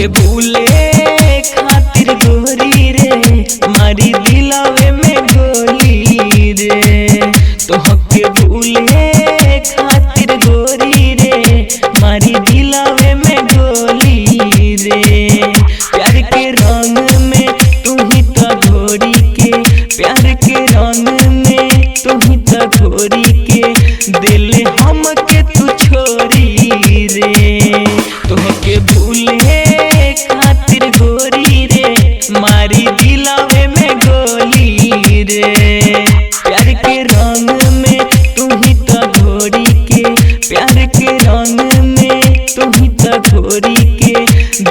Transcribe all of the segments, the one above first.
तोहके भूले खातिर गोरी रे मारी दिलावे में गोली रे। तोहके भूले खातिर गोरी रे मारी दिलावे में गोली रे। प्यार के रंग में तू ही तो घोरी के, प्यार के रंग में तू ही तो घोरी के दिल हम के तू छोरी रे। तोहके भूले खातिर गोरी रे मारी दिलावे में गोली रे। प्यार के रंग में तू ही तो घोरी के, प्यार के रंग में तू ही तो घोरी के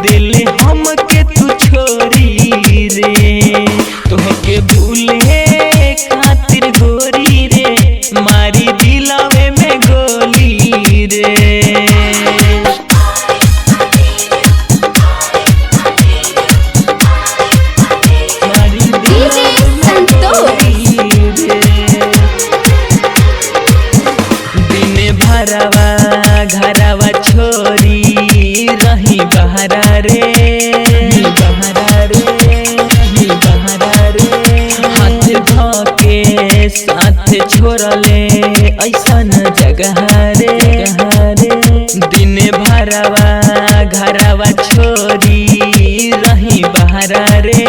दिल हम के तू छोरी रे। तोहके भूले खातिर गोरी रे मारी दिलावे में गोली रे। घरवा छोरी रही बहरा रे, बहरा रे, बहरा रे। हाथ धोके साथ छोड़ले ऐसन जगह रे, दिन भरवा घरवा छोरी रही बहरा रे,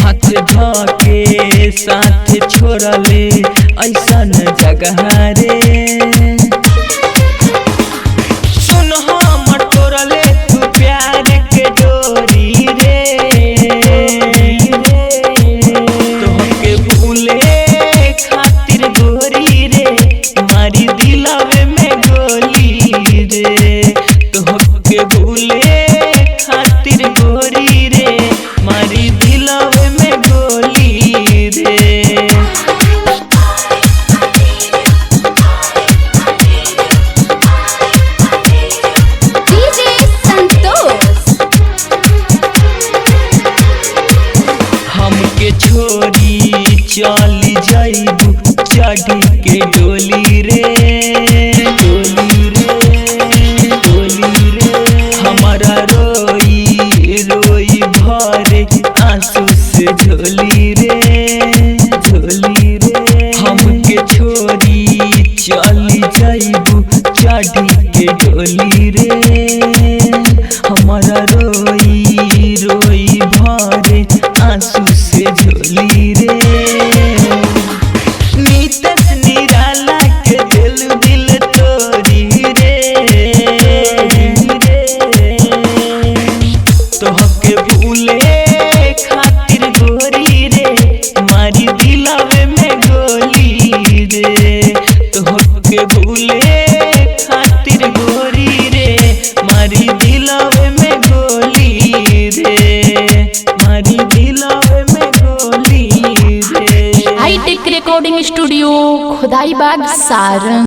हाथ धोके साथ छोड़ले ऐसन जगह रे। छोरी चली जाइबू चढ़ी के डोली रे, डोली रे, डोली रे। हमारा रोई रोई भरे आंसू से झोली रे, झोली रे। हमके छोरी चली जाइबू चढ़ी के डोली रे। हमारा रोई रोई भरे आंसू से झोली रे। नीतस निराला के दिल तोरी रे। तोहके भूले खातिर गोरी रे मारी दिलावे में गोली रे। तोहके भूले खातिर गोरी रे मारी दिलावे में गोली रे, मारी दिलावे में गोली रे। Hi tech recording studio Khudaibagh Sarang.